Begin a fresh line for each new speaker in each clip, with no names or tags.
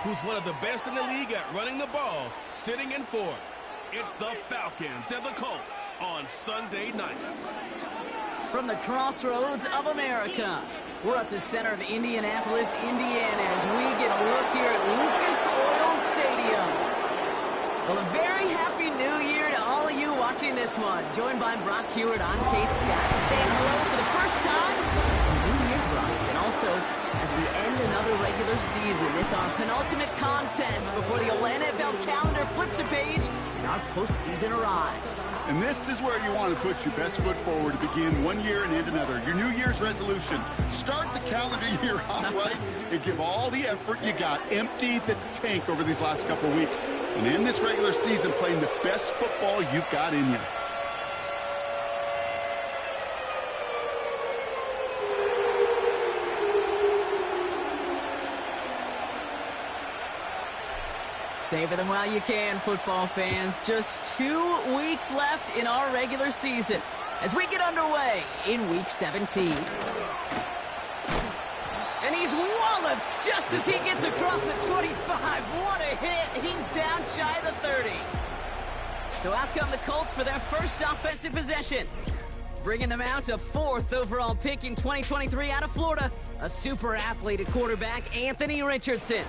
who's one of the best in the league at running the ball, sitting in fourth. It's the Falcons and the Colts on Sunday night.
From the crossroads of America, we're at the center of Indianapolis, Indiana, as we get a look here at Lucas Oil Stadium. Well, a very happy new year to all of you watching this one. Joined by Brock Hewitt, I'm Kate Scott, saying hello for the first time. New year, Brock. And also, as we end another regular season, this is our penultimate contest before the Atlanta NFL calendar flips a page and our postseason arrives.
And this is where you want to put your best foot forward to begin one year and end another. Your New Year's resolution. Start the calendar year off right and give all the effort you got. Empty the tank over these last couple of weeks. And end this regular season playing the best football you've got in you.
Savor them while you can, football fans. Just 2 weeks left in our regular season as we get underway in Week 17. And he's walloped just as he gets across the 25. What a hit. He's down shy of the 30. So out come the Colts for their first offensive possession. Bringing them out to 4th overall pick in 2023 out of Florida, a super athlete at quarterback, Anthony Richardson.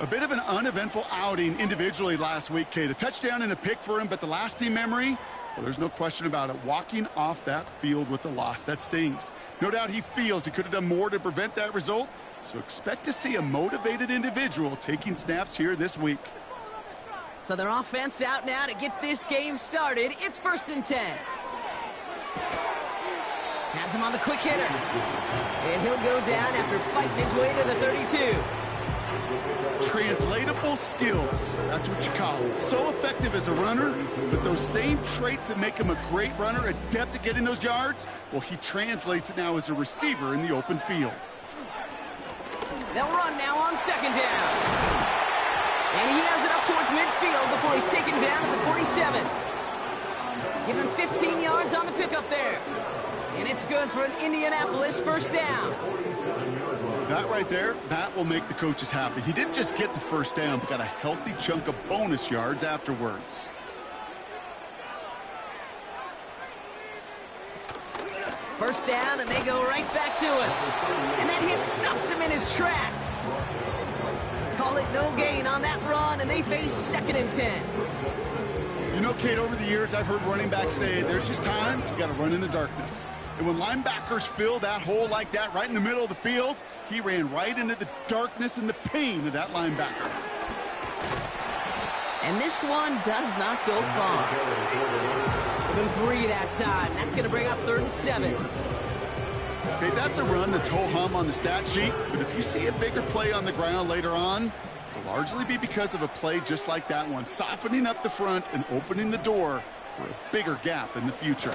A bit of an uneventful outing individually last week, Kate. A touchdown and a pick for him, but the lasting memory, well, there's no question about it. Walking off that field with the loss, that stings. No doubt he feels he could have done more to prevent that result, so expect to see a motivated individual taking snaps here this week.
So their offense out now to get this game started. It's 1st and 10. Has him on the quick hitter. And he'll go down after fighting his way to the 32.
Translatable skills, that's what you call it. So effective as a runner, but those same traits that make him a great runner, adept at getting those yards, well, he translates it now as a receiver in the open field.
They'll run now on 2nd down. And he has it up towards midfield before he's taken down at the 47. Give him 15 yards on the pickup there. And it's good for an Indianapolis 1st down.
That right there, that will make the coaches happy. He didn't just get the 1st down, but got a healthy chunk of bonus yards afterwards.
First down, and they go right back to it. And that hit stops him in his tracks. Call it no gain on that run, and they face 2nd and 10.
You know, Kate, over the years, I've heard running backs say there's just times you got to run in the darkness. And when linebackers fill that hole like that right in the middle of the field, he ran right into the darkness and the pain of that linebacker.
And this one does not go far. Give him 3 that time. That's going to bring up 3rd and 7.
Okay, that's a run that's ho-hum on the stat sheet, but if you see a bigger play on the ground later on, it'll largely be because of a play just like that one, softening up the front and opening the door for a bigger gap in the future.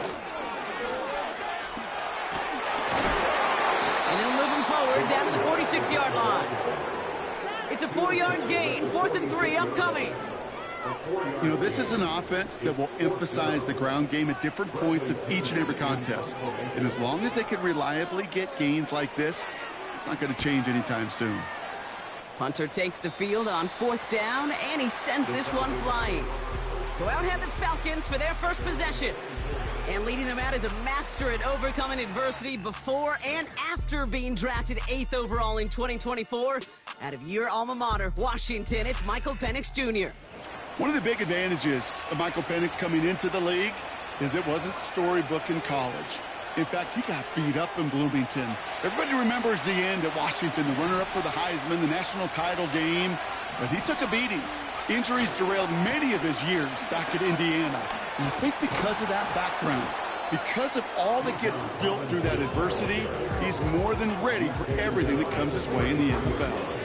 And he'll move him forward down to the 46-yard line. It's a 4-yard gain, 4th and 3 upcoming.
You know, this is an offense that will emphasize the ground game at different points of each and every contest. And as long as they can reliably get gains like this, it's not going to change anytime soon.
Hunter takes the field on 4th down, and he sends this one flying. So out head the Falcons for their first possession. And leading them out is a master at overcoming adversity before and after being drafted 8th overall in 2024. Out of your alma mater, Washington, it's Michael Penix Jr.
One of the big advantages of Michael Penix coming into the league is it wasn't storybook in college. In fact, he got beat up in Bloomington. Everybody remembers the end at Washington, the runner-up for the Heisman, the national title game. But he took a beating. Injuries derailed many of his years back at Indiana. And I think because of that background, because of all that gets built through that adversity, he's more than ready for everything that comes his way in the NFL.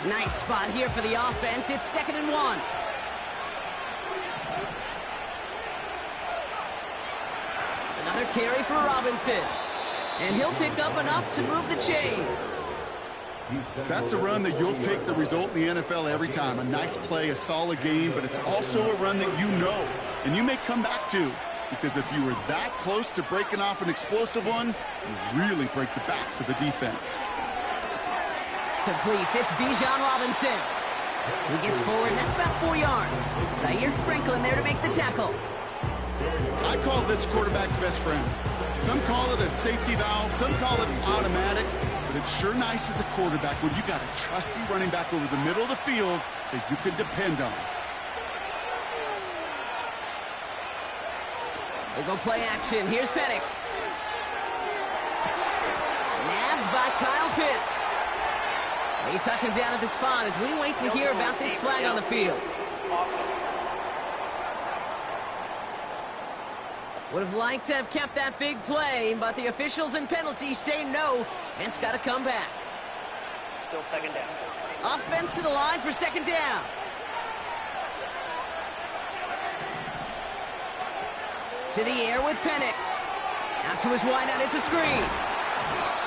Nice spot here for the offense. It's 2nd and 1. Another carry for Robinson. And he'll pick up enough to move the chains.
That's a run that you'll take the result in the NFL every time. A nice play, a solid game, but it's also a run that you know and you may come back to. because if you were that close to breaking off an explosive one, you really break the backs of the defense.
Completes. It's Bijan Robinson. He gets forward, and that's about 4 yards. Zaire Franklin there to make the tackle.
I call this quarterback's best friend. Some call it a safety valve, some call it automatic, but it's sure nice as a quarterback when you got a trusty running back over the middle of the field that you can depend on.
They go play action. Here's Penix. Nabbed by Kyle Pitts. They touch him down at the spot as we wait to hear about this flag on the field. Would have liked to have kept that big play, but the officials and penalties say no, and it's got to come back.
Still second down.
Offense to the line for second down. To the air with Penix. Out to his wideout, it's a screen.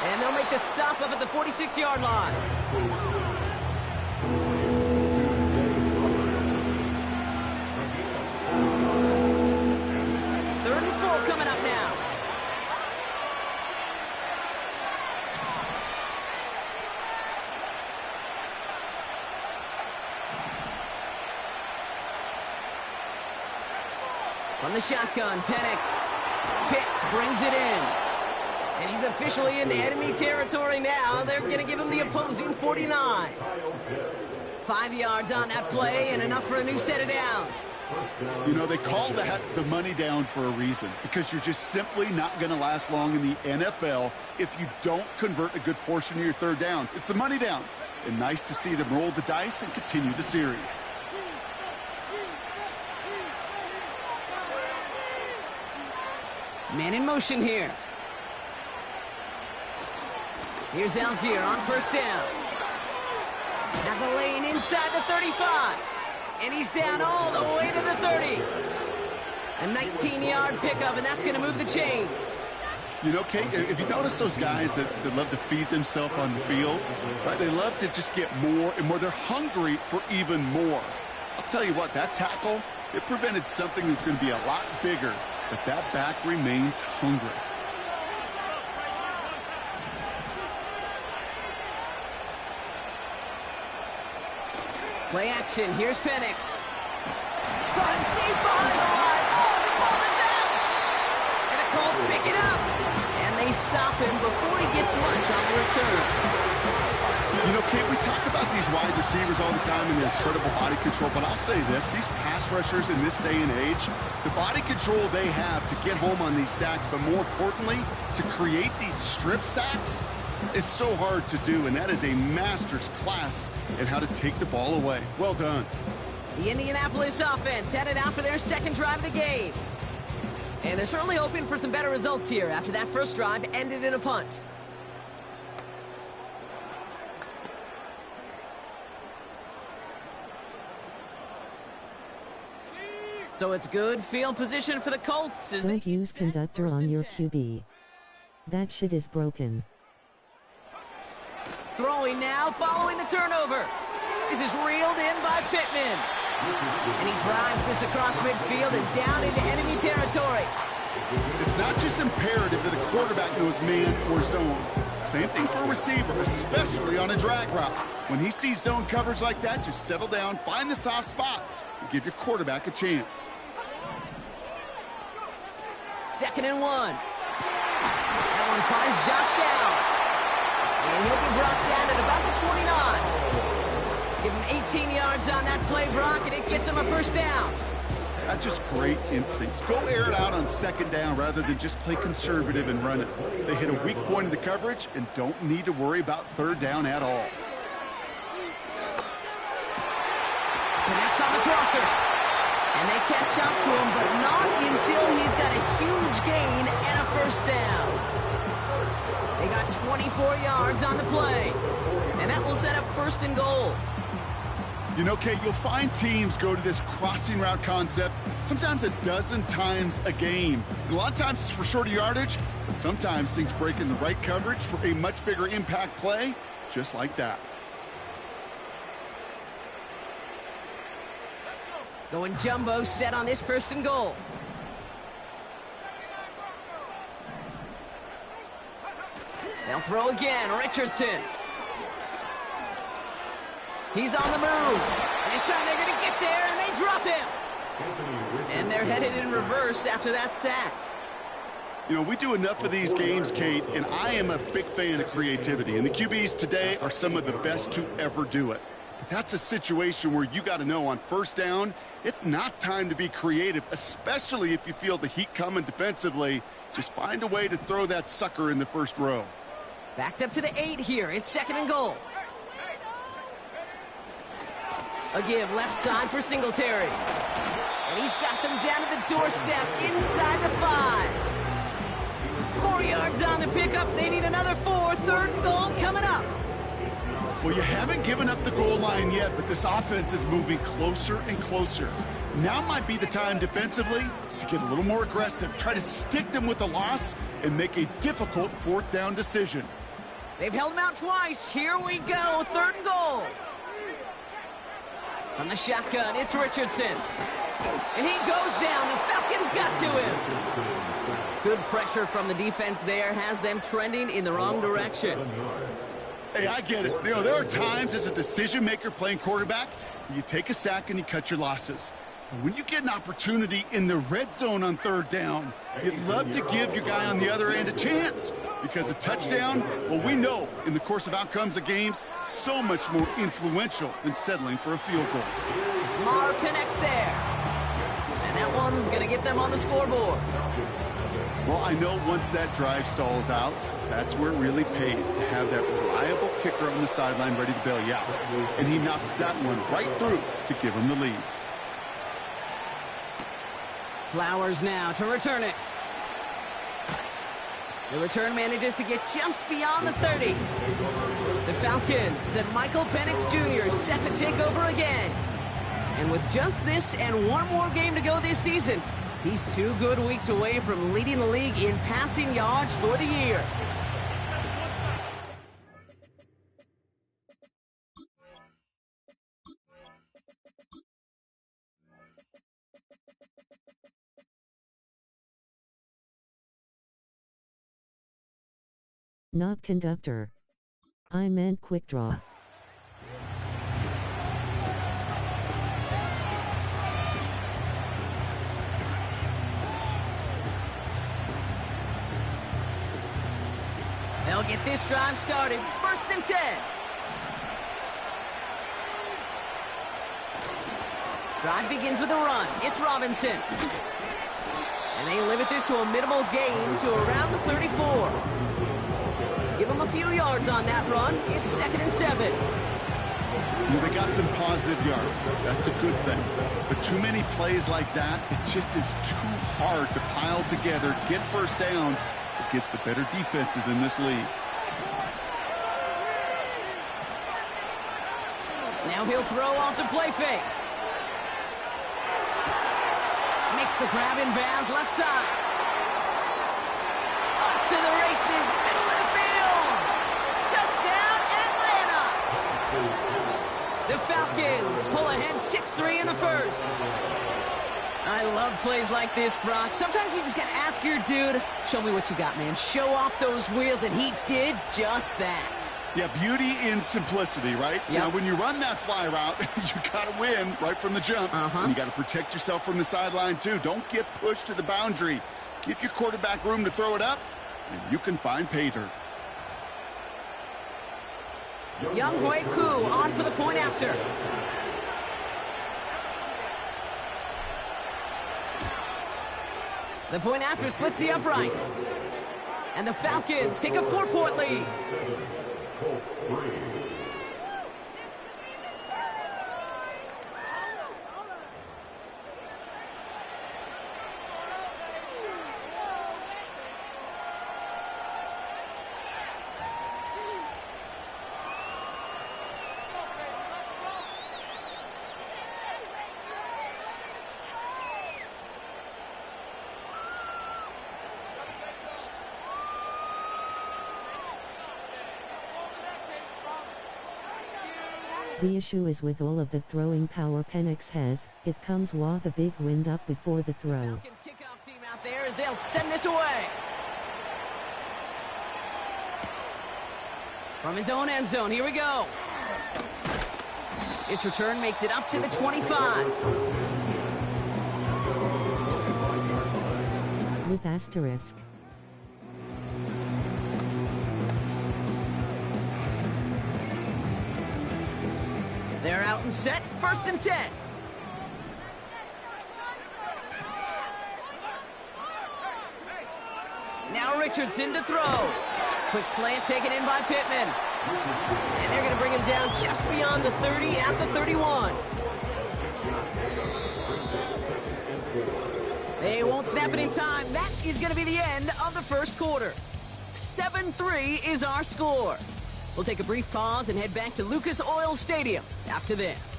And they'll make the stop up at the 46-yard line. Third and 4 coming up now. From the shotgun, Penix. Pitts brings it in. And he's officially in enemy territory now. They're going to give him the opposing 49. 5 yards on that play and enough for a new set of downs.
You know, they call that the money down for a reason, because you're just simply not going to last long in the NFL if you don't convert a good portion of your third downs. It's the money down. And nice to see them roll the dice and continue the series.
Man in motion here. Here's Algier on first down. Has a lane inside the 35. And he's down all the way to the 30. A 19-yard pickup, and that's going to move the chains.
You know, Kate, if you notice those guys that love to feed themselves on the field, right? They love to just get more and more. They're hungry for even more. I'll tell you what, that tackle, it prevented something that's going to be a lot bigger, but that back remains hungry.
Play action. Here's Penix. Got him deep behind the line. Oh, the ball is out! And the Colts pick it up. And they stop him before he gets much on the return.
You know, Kate, we talk about these wide receivers all the time and their incredible body control, but I'll say this, these pass rushers in this day and age, the body control they have to get home on these sacks, but more importantly, to create these strip sacks, is so hard to do, and that is a master's class in how to take the ball away. Well done.
The Indianapolis offense headed out for their second drive of the game. And they're certainly hoping for some better results here after that first drive ended in a punt. So it's good field position for the Colts.
Don't use conductor on your QB. That shit is broken.
Throwing now, following the turnover. This is reeled in by Pittman. And he drives this across midfield and down into enemy territory.
It's not just imperative that a quarterback knows man or zone. Same thing for a receiver, especially on a drag route. When he sees zone coverage like that, just settle down, find the soft spot, and give your quarterback a chance.
2nd and 1. That one finds Josh Downs. And he'll be brought down at about the 29. Give him 18 yards on that play, Brock, and it gets him a first down.
That's just great instincts. Go air it out on second down rather than just play conservative and run it. They hit a weak point in the coverage and don't need to worry about third down at all.
Connects on the crosser. And they catch up to him, but not until he's got a huge gain and a first down. They got 24 yards on the play. And that will set up 1st and goal.
You know, Kate, you'll find teams go to this crossing route concept sometimes a dozen times a game. And a lot of times it's for shorter yardage, but sometimes things break in the right coverage for a much bigger impact play, just like that.
Going jumbo set on this 1st and goal. They'll throw again. Richardson. He's on the move. And this time they're going to get there, and they drop him. And they're headed in reverse after that sack.
You know, we do enough of these games, Kate, and I am a big fan of creativity. And the QBs today are some of the best to ever do it. But that's a situation where you got to know on first down, it's not time to be creative, especially if you feel the heat coming defensively. Just find a way to throw that sucker in the first row.
Backed up to the 8 here. It's 2nd and goal. A give left side for Singletary. And he's got them down to the doorstep inside the 5. 4 yards on the pickup. They need another 4. 3rd and goal coming up.
Well, you haven't given up the goal line yet, but this offense is moving closer and closer. Now might be the time defensively to get a little more aggressive, try to stick them with the loss, and make a difficult 4th down decision.
They've held him out twice. Here we go. 3rd and goal. From the shotgun, it's Richardson. And he goes down. The Falcons got to him. Good pressure from the defense there has them trending in the wrong direction.
Hey, I get it. You know, there are times as a decision maker playing quarterback, you take a sack and you cut your losses. But when you get an opportunity in the red zone on 3rd down, you'd love to give your guy on the other end a chance. Because a touchdown, well, we know in the course of outcomes of games, so much more influential than settling for a field goal.
Maher connects there. And that one's going to get them on the scoreboard.
Well, I know once that drive stalls out, that's where it really pays to have that reliable kicker on the sideline ready to bail you out. And he knocks that one right through to give him the lead.
Flowers now to return it. The return manages to get just beyond the 30. The Falcons and Michael Penix Jr. set to take over again. And with just this and one more game to go this season, he's 2 good weeks away from leading the league in passing yards for the year.
Not conductor. I meant quick draw.
They'll get this drive started. 1st and 10. Drive begins with a run. It's Robinson. And they limit this to a minimal gain to around the 34. Give them a few yards on that run. It's 2nd and 7.
Well, they got some positive yards. That's a good thing. But too many plays like that, it just is too hard to pile together, get first downs against the better defenses in this league.
Now he'll throw off the play fake. Makes the grab in bounds left side. Off to the races, middle of the field. Touchdown, Atlanta. The Falcons pull ahead 6-3 in the 1st. I love plays like this, Brock. Sometimes you just got to ask your dude, show me what you got, man. Show off those wheels, and he did just that.
Yeah, beauty in simplicity, right?
Yep.
Now, when you run that fly route, you got to win right from the jump. And you got to protect yourself from the sideline, too. Don't get pushed to the boundary. Give your quarterback room to throw it up, and you can find pay dirt.
Young Hui Koo on for the point after. The point after splits the uprights. And the Falcons take a 4-point lead.
The issue is with all of the throwing power Penix has, it comes with a big wind up before the throw.
Falcons kickoff team out there as they'll send this away. From his own end zone, here we go. This return makes it up to the 25.
With asterisk.
They're out and set, 1st and 10. Now Richardson to throw. Quick slant taken in by Pittman. And they're going to bring him down just beyond the 30 at the 31. They won't snap it in time. That is going to be the end of the first quarter. 7-3 is our score. We'll take a brief pause and head back to Lucas Oil Stadium after this.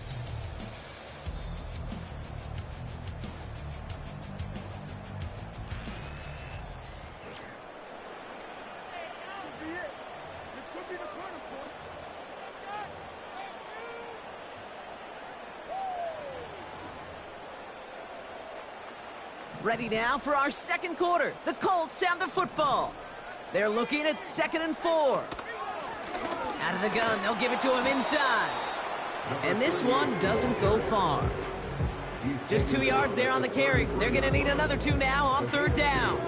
Ready now for our second quarter. The Colts have the football. They're looking at 2nd and 4. Out of the gun, they'll give it to him inside. And this one doesn't go far. Just 2 yards there on the carry. They're going to need another 2 now on 3rd down.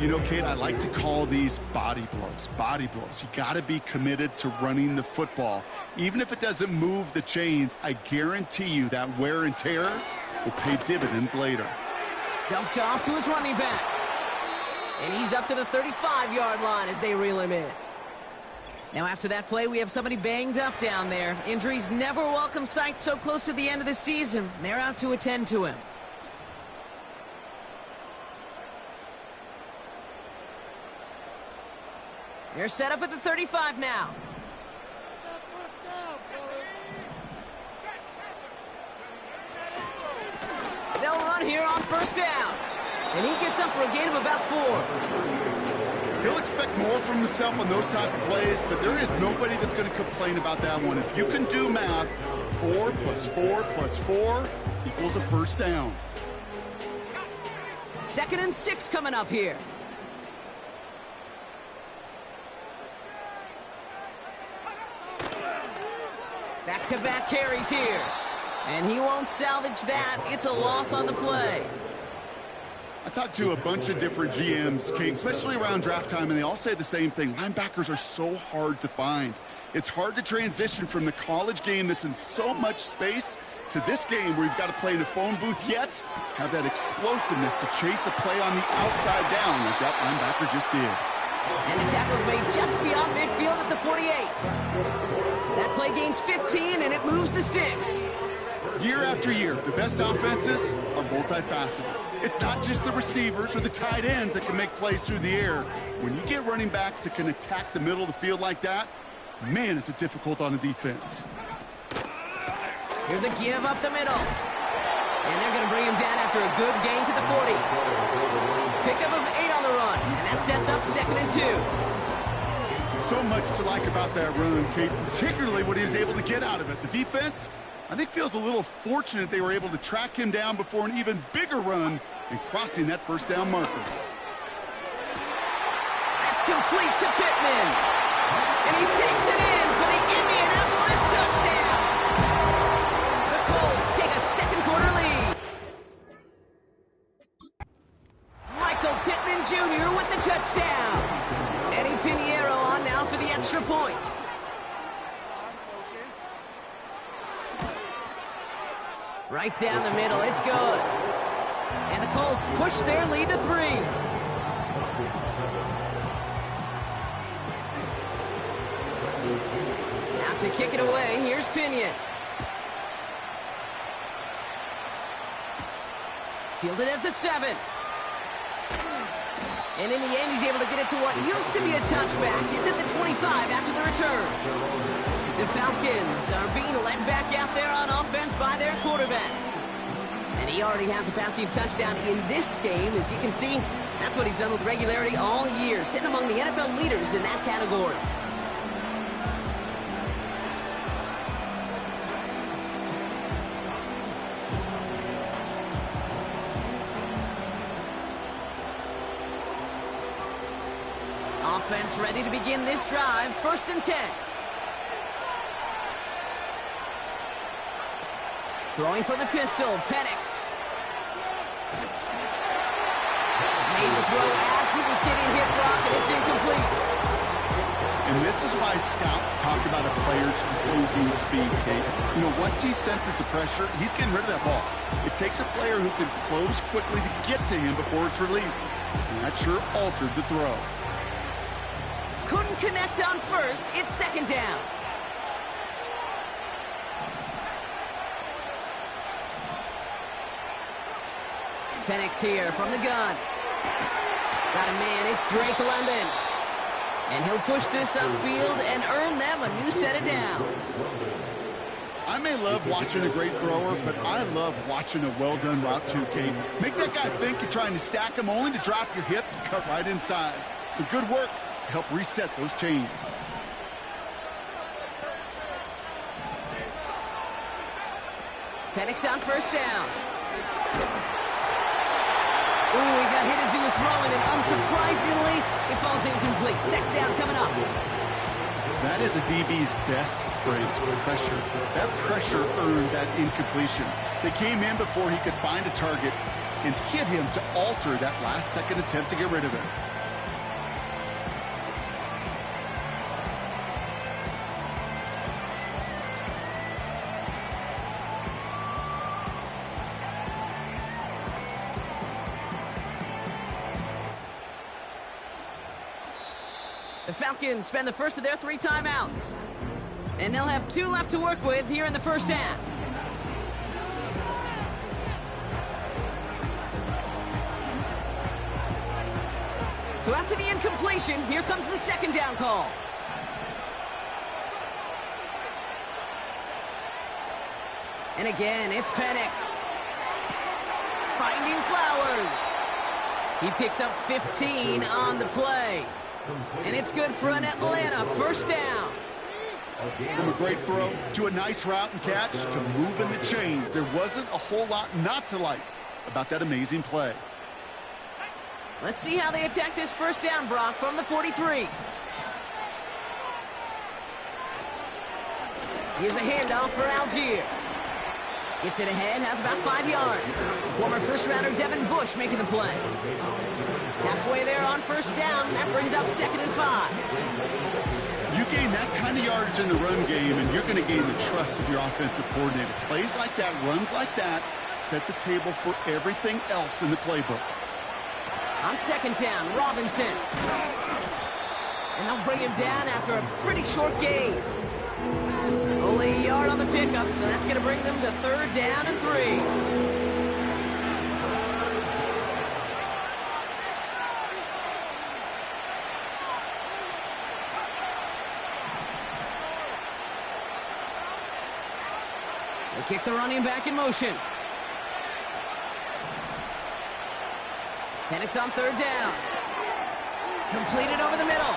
You know, Kate, I like to call these body blows. Body blows. You got to be committed to running the football. Even if it doesn't move the chains, I guarantee you that wear and tear will pay dividends later.
Dumped off to his running back. And he's up to the 35-yard line as they reel him in. Now after that play, we have somebody banged up down there. Injuries never a welcome sight so close to the end of the season. They're out to attend to him. They're set up at the 35 now. They'll run here on 1st down. And he gets up for a gain of about 4.
He'll expect more from himself on those type of plays, but there is nobody that's going to complain about that one. If you can do math, 4 plus 4 plus 4 equals a 1st down.
2nd and 6 coming up here. Back-to-back carries here. And he won't salvage that. It's a loss on the play.
I talked to a bunch of different GMs, Kate, especially around draft time, and they all say the same thing. Linebackers are so hard to find. It's hard to transition from the college game that's in so much space to this game where you've got to play in a phone booth, yet have that explosiveness to chase a play on the outside down like that linebacker just did.
And the tackle's made just beyond midfield at the 48. That play gains 15, and it moves the sticks.
Year after year, the best offenses are multifaceted. It's not just the receivers or the tight ends that can make plays through the air. When you get running backs that can attack the middle of the field like that, man, is it difficult on the defense.
Here's a give up the middle. And they're going to bring him down after a good gain to the 40. Pickup of 8 on the run, and that sets up 2nd and 2.
So much to like about that run, Kate, particularly what he was able to get out of it. The defense, I think, feels a little fortunate they were able to track him down before an even bigger run and crossing that 1st down marker.
That's complete to Pittman. And he takes it in for the Indianapolis touchdown. The Colts take a 2nd quarter lead. Michael Pittman Jr. with the touchdown. Eddie Pinheiro on now for the extra point. Right down the middle, it's good. And the Colts push their lead to 3. Now to kick it away, here's Pinion. Fielded at the 7. And in the end, he's able to get it to what used to be a touchback. It's at the 25 after the return. The Falcons are being led back out there on offense by their quarterback. And he already has a passing touchdown in this game. As you can see, that's what he's done with regularity all year, sitting among the NFL leaders in that category. Offense ready to begin this drive. 1st and 10. Throwing for the pistol, Penix. Made the throw as he was getting hit, Brock, and it's incomplete.
And this is why scouts talk about a player's closing speed, Kate. You know, once he senses the pressure, he's getting rid of that ball. It takes a player who can close quickly to get to him before it's released. And that sure altered the throw.
Couldn't connect on 1st. It's 2nd down. Penix here from the gun. Got a man, it's Drake London. And he'll push this upfield and earn them a new set of downs.
I may love watching a great thrower, but I love watching a well-done route too, Kate. Make that guy think you're trying to stack him only to drop your hips and cut right inside. Some good work to help reset those chains.
Penix on 1st down. Ooh, he got hit as he was throwing, and unsurprisingly, it falls incomplete. 2nd down coming up.
That is a DB's best friend, pressure. That pressure earned that incompletion. They came in before he could find a target and hit him to alter that last-second attempt to get rid of it.
The Falcons spend the first of their 3 timeouts. And they'll have 2 left to work with here in the 1st half. So after the incompletion, here comes the 2nd down call. And again, it's Penix. Finding Flowers. He picks up 15 on the play. And it's good for an Atlanta 1st down.
From a great throw to a nice route and catch to moving the chains. There wasn't a whole lot not to like about that amazing play.
Let's see how they attack this 1st down, Brock, from the 43. Here's a handoff for Algier. Gets it ahead, has about 5 yards. Former 1st-rounder Devin Bush making the play. Halfway there on 1st down, that brings up 2nd and 5.
You gain that kind of yardage in the run game, and you're going to gain the trust of your offensive coordinator. Plays like that, runs like that, set the table for everything else in the playbook.
On 2nd down, Robinson. And they'll bring him down after a pretty short gain. Only a yard on the pickup, so that's going to bring them to 3rd down and 3. They kick the running back in motion. Penix on 3rd down. Completed over the middle.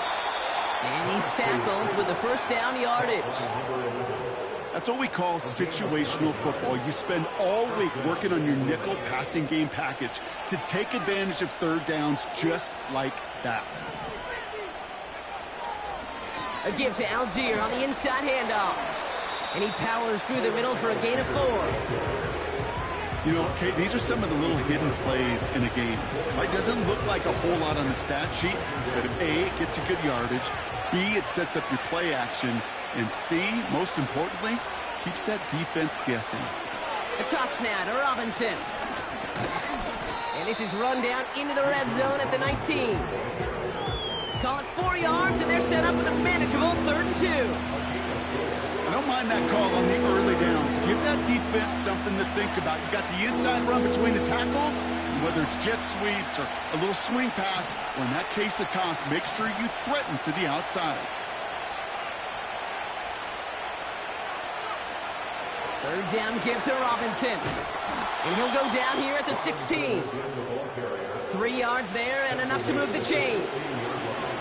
And he's tackled with the 1st down yardage.
That's what we call situational football. You spend all week working on your nickel passing game package to take advantage of 3rd downs just like that.
A give to Algier on the inside handoff. And he powers through the middle for a gain of 4.
You know, Kate, these are some of the little hidden plays in a game. It doesn't look like a whole lot on the stat sheet, but if A, it gets you good yardage, B, it sets up your play action, and C, most importantly, keeps that defense guessing.
A toss now to Robinson. And this is run down into the red zone at the 19. Call it 4 yards, and they're set up with a manageable 3rd and 2.
I don't mind that call on the early downs. Give that defense something to think about. You got the inside run between the tackles, and whether it's jet sweeps or a little swing pass, or in that case a toss, make sure you threaten to the outside.
3rd down give to Robinson. And he'll go down here at the 16. 3 yards there and enough to move the chains.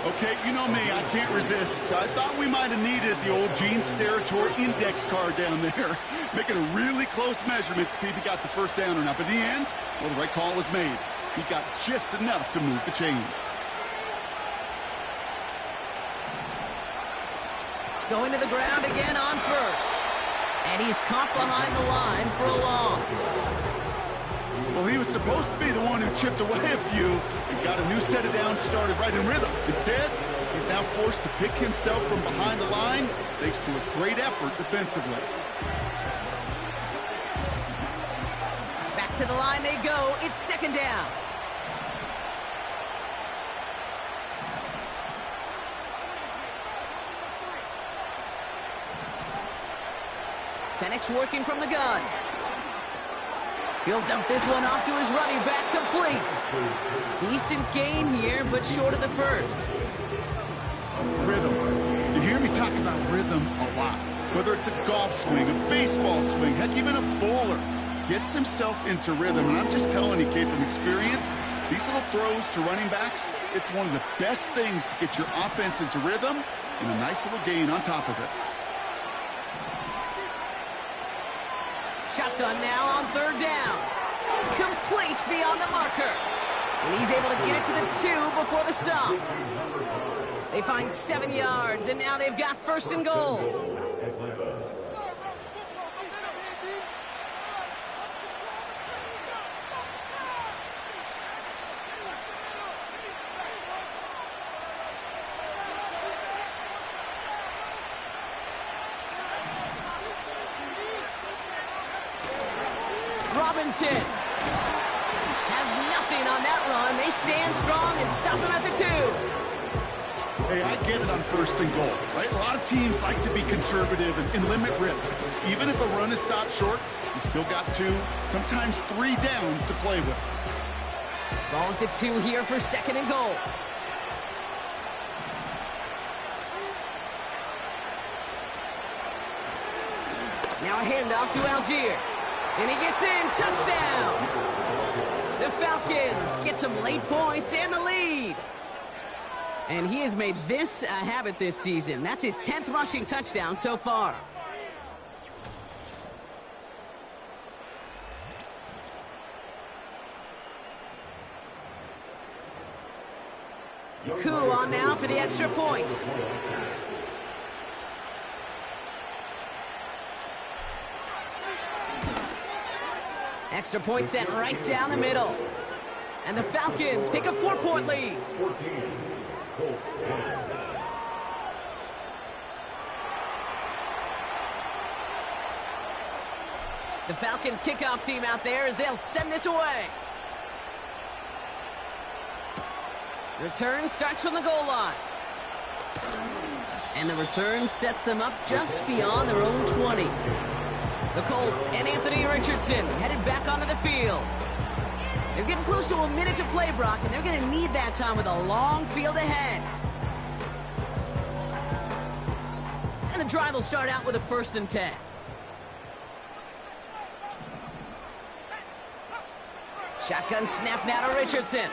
Okay, you know me, I can't resist. I thought we might have needed the old Gene Steratore index card down there, making a really close measurement to see if he got the 1st down or not. But in the end, well, the right call was made. He got just enough to move the chains.
going to the ground again on first. And he's caught behind the line for a loss.
Well, he was supposed to be the one who chipped away a few and got a new set of downs started right in rhythm. Instead, he's now forced to pick himself from behind the line thanks to a great effort defensively.
Back to the line they go. It's second down. Penix working from the gun. He'll dump this one off to his running back, complete. Decent gain here, but short of the first.
Rhythm. You hear me talk about rhythm a lot. Whether it's a golf swing, a baseball swing, heck, even a bowler gets himself into rhythm. And I'm just telling you, Kate, from experience, these little throws to running backs, it's one of the best things to get your offense into rhythm and a nice little gain on top of it.
Shotgun now on third down. Complete beyond the marker. And he's able to get it to the 2 before the stop. They find 7 yards, and now they've got first and goal. Robinson has nothing on that run. They stand strong and stop him at the 2.
Hey, I get it on first and goal, right? A lot of teams like to be conservative and limit risk. Even if a run is stopped short, you still got 2, sometimes 3 downs to play with.
Ball at the 2 here for second and goal. Now a handoff to Algier. And he gets in. Touchdown! The Falcons get some late points and the lead. And he has made this a habit this season. That's his 10th rushing touchdown so far. Koo on now for the extra point. Extra point sent right down the middle. And the Falcons take a 4-point lead.
14, Colts 10.
The Falcons kickoff team out there as they'll send this away. Return starts from the goal line. And the return sets them up just beyond their own 20. The Colts and Anthony Richardson headed back onto the field. They're getting close to a minute to play, Brock, and they're going to need that time with a long field ahead. And the drive will start out with a 1st and 10. Shotgun snap now to Richardson.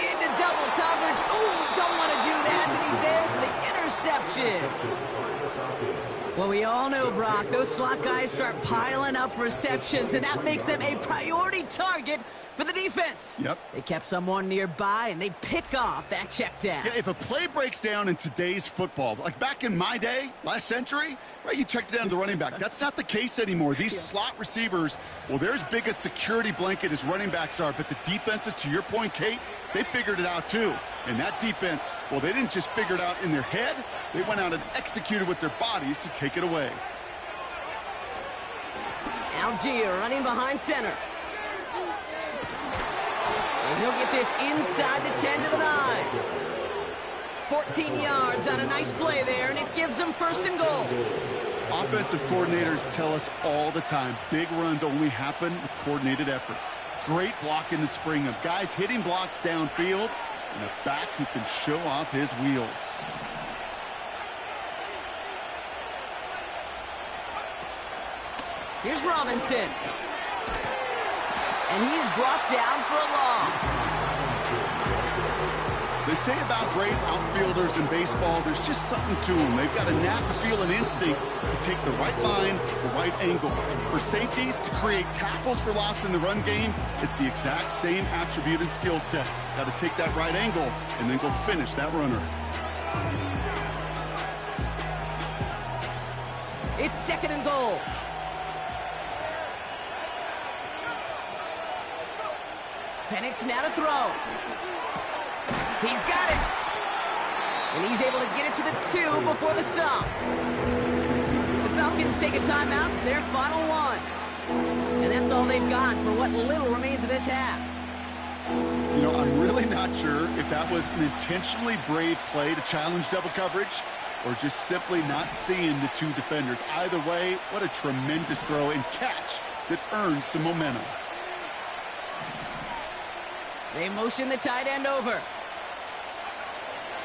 Into double coverage. Ooh, don't want to do that, and he's there for the interception. Well, we all know, Brock, those slot guys start piling up receptions, and that makes them a priority target for the defense.
Yep.
They kept someone nearby, and they pick off that check down.
Yeah, if a play breaks down in today's football, like back in my day, last century, right, you checked it down to the running back. That's not the case anymore. These slot receivers, well, they're as big a security blanket as running backs are, but the defenses, to your point, Kate, they figured it out too. And that defense, well, they didn't just figure it out in their head. They went out and executed with their bodies to take it away.
Algier running behind center. And he'll get this inside the 10 to the 9. 14 yards on a nice play there, and it gives them 1st and goal.
Offensive coordinators tell us all the time, big runs only happen with coordinated efforts. Great block in the spring of guys hitting blocks downfield, and a back who can show off his wheels.
Here's Robinson. And he's brought down for a loss.
They say about great outfielders in baseball, there's just something to them. They've got a knack, a feel, and instinct to take the right line, the right angle. For safeties, to create tackles for loss in the run game, it's the exact same attribute and skill set. Got to take that right angle and then go finish that runner.
It's 2nd and goal. Penix now to throw. He's got it. And he's able to get it to the 2 before the stop. The Falcons take a timeout. It's their final one. And that's all they've got for what little remains of this half.
You know, I'm really not sure if that was an intentionally brave play to challenge double coverage or just simply not seeing the 2 defenders. Either way, what a tremendous throw and catch that earns some momentum.
They motion the tight end over.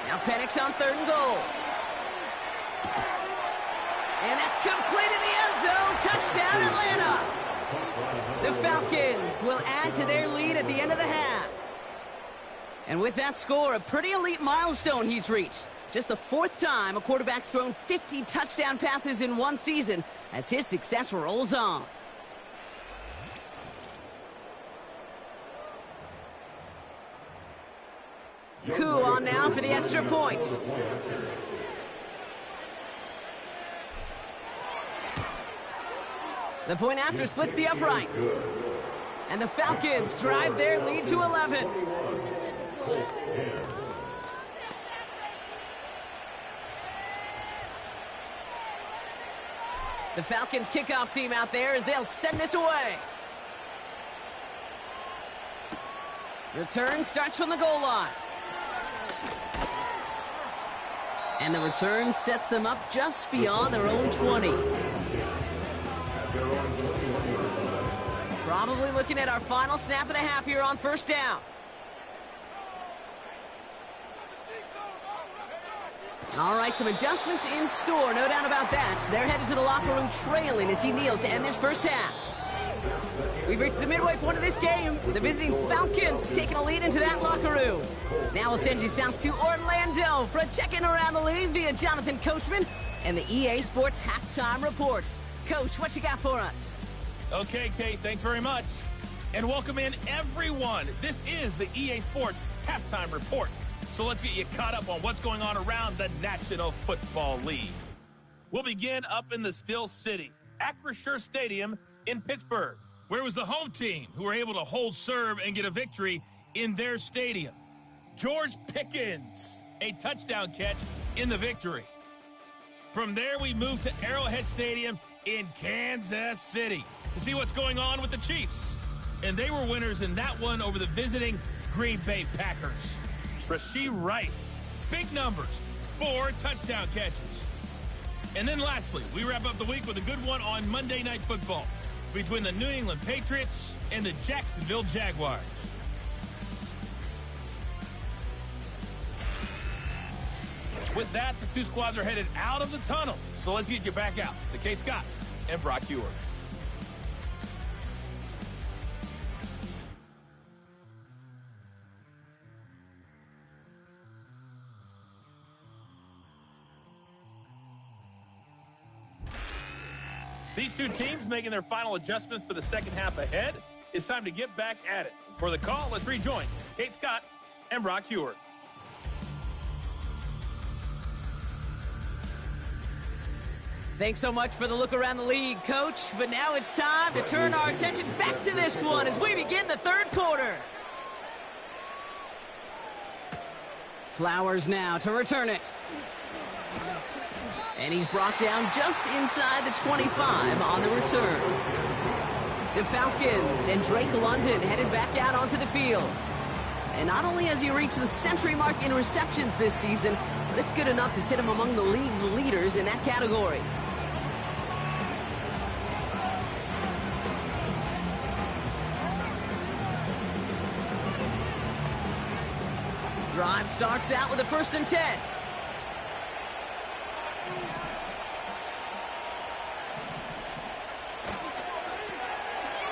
Now Penix on 3rd and goal. And that's complete in the end zone. Touchdown, Atlanta. The Falcons will add to their lead at the end of the half. And with that score, a pretty elite milestone he's reached. Just the 4th time a quarterback's thrown 50 touchdown passes in one season as his success rolls on. Coup on now for the extra point. The point after splits the uprights. And the Falcons drive their lead to 11. The Falcons kickoff team out there as they'll send this away. Return starts from the goal line. And the return sets them up just beyond their own 20. Probably looking at our final snap of the half here on 1st down. All right, some adjustments in store, no doubt about that. They're headed to the locker room trailing as he kneels to end this 1st half. We've reached the midway point of this game. The visiting Falcons taking a lead into that locker room. Now we'll send you south to Orlando for a check-in around the league via Jonathan Coachman and the EA Sports Halftime Report. Coach, what you got for us?
Okay, Kate, thanks very much. And welcome in, everyone. This is the EA Sports Halftime Report. So let's get you caught up on what's going on around the National Football League. We'll begin up in the Still City, Acrisure Stadium in Pittsburgh, where was the home team who were able to hold serve and get a victory in their stadium. George Pickens, a touchdown catch in the victory. From there, we move to Arrowhead Stadium in Kansas City to see what's going on with the Chiefs. And they were winners in that one over the visiting Green Bay Packers. Rashee Rice, big numbers, 4 touchdown catches. And then lastly, we wrap up the week with a good one on Monday Night Football between the New England Patriots and the Jacksonville Jaguars. With that, the 2 squads are headed out of the tunnel. So let's get you back out to Kay Scott and Brock Ewer. These 2 teams making their final adjustments for the second half ahead. It's time to get back at it. For the call, let's rejoin Kate Scott and Brock Ewer.
Thanks so much for the look around the league, Coach. But now it's time to turn our attention back to this one as we begin the 3rd quarter. Flowers now to return it. And he's brought down just inside the 25 on the return. The Falcons and Drake London headed back out onto the field. And not only has he reached the century mark in receptions this season, but it's good enough to sit him among the league's leaders in that category. Drive starts out with a 1st and 10.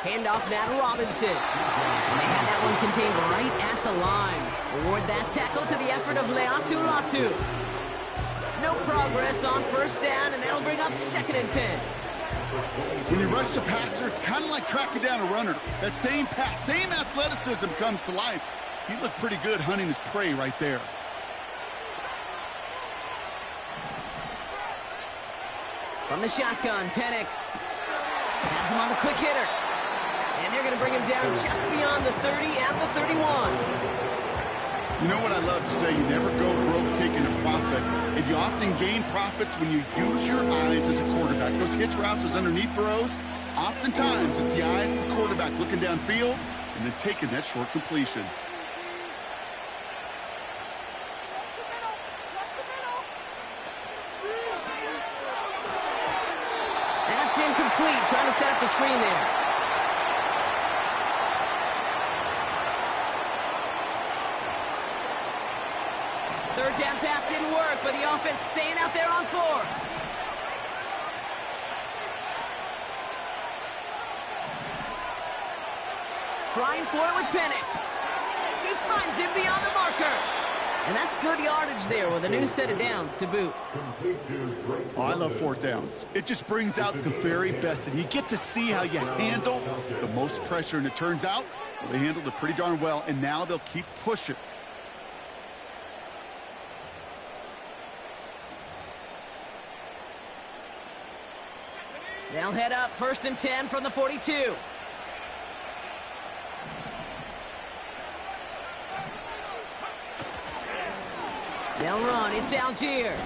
Handoff now to Robinson. And they had that one contained right at the line. Award that tackle to the effort of Leatu Latu. No progress on 1st down, and that'll bring up 2nd and 10.
When you rush the passer, it's kind of like tracking down a runner. That same pass, same athleticism comes to life. He looked pretty good hunting his prey right there.
From the shotgun, Penix has him on the quick hitter. And they're going to bring him down just beyond the 30 at the 31.
You know what I love to say? You never go broke taking a profit. And you often gain profits when you use your eyes as a quarterback. Those hitch routes, those underneath throws, oftentimes it's the eyes of the quarterback looking downfield and then taking that short completion.
That's incomplete, trying to set up the screen there. Third down pass didn't work, but the offense staying out there on fourth. Trying for it with Penix. He finds him beyond the marker. And that's good yardage there with a new set of downs to boot.
Oh, I love fourth downs. It just brings out the very best. And you get to see how you handle the most pressure. And it turns out they handled it pretty darn well. And now they'll keep pushing.
They'll head up 1st and 10 from the 42. They'll run. It's Algier.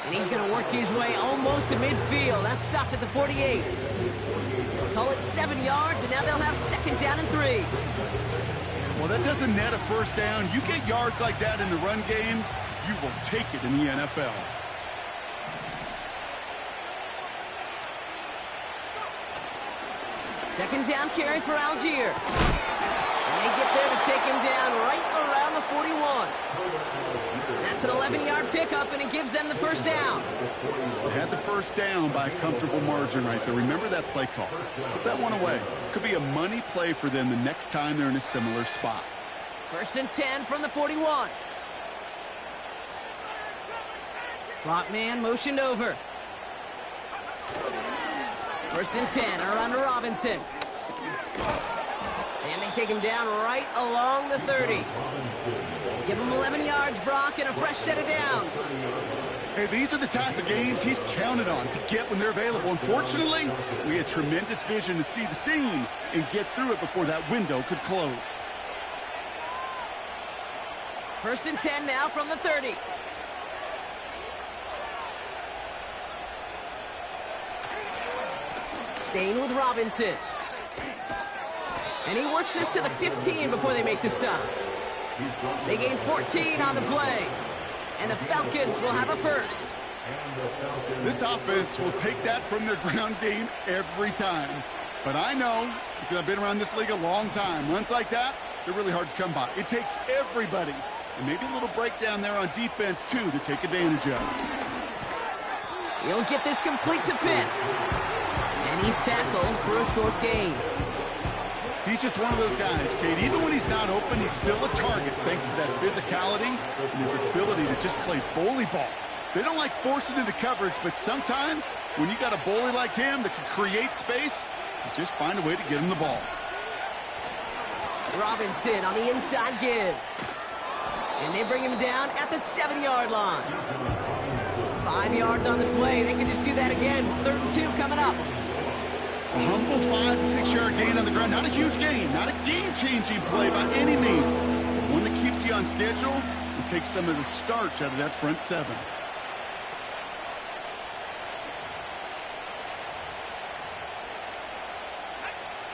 And he's going to work his way almost to midfield. That's stopped at the 48. Call it 7 yards, and now they'll have 2nd down and 3.
Well, that doesn't net a first down. You get yards like that in the run game, you will take it in the NFL.
Second down carry for Algier. And they get there to take him down right around the 41. That's an 11-yard pickup, and it gives them the first down.
They had the first down by a comfortable margin right there. Remember that play call. Put that one away. Could be a money play for them the next time they're in a similar spot.
1st and 10 from the 41. Slot man motioned over. 1st and 10, around to Robinson. And they take him down right along the 30. Give him 11 yards, Brock, and a fresh set of downs.
Hey, these are the type of games he's counted on to get when they're available. Unfortunately, we had tremendous vision to see the seam and get through it before that window could close.
1st and 10 now from the 30. Staying with Robinson. And he works this to the 15 before they make the stop. They gain 14 on the play. And the Falcons will have a first.
This offense will take that from their ground game every time. But I know, because I've been around this league a long time, runs like that, they're really hard to come by. It takes everybody, and maybe a little breakdown there on defense, too, to take advantage of.
He'll get this complete to Pitts. And he's tackled for a short gain.
He's just one of those guys, Kate. Even when he's not open, he's still a target thanks to that physicality and his ability to just play bully ball. They don't like forcing into coverage, but sometimes when you got a bully like him that can create space, you just find a way to get him the ball.
Robinson on the inside give. And they bring him down at the 7-yard line. 5 yards on the play. They can just do that again. 3rd and 2 coming up.
A humble 5 to 6 yard gain on the ground. Not a huge gain, not a game-changing play by any means. But one that keeps you on schedule and takes some of the starch out of that front 7.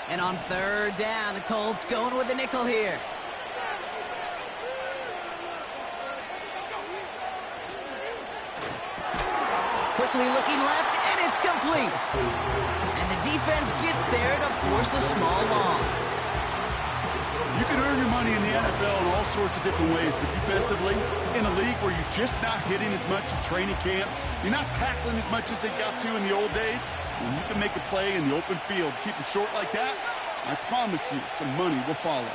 And on 3rd down, the Colts going with the nickel here. Quickly looking left, and it's complete. And the defense gets there to force a small loss.
You can earn your money in the NFL in all sorts of different ways, but defensively, in a league where you're just not hitting as much at training camp, you're not tackling as much as they got to in the old days, when you can make a play in the open field, keep them short like that, I promise you some money will follow.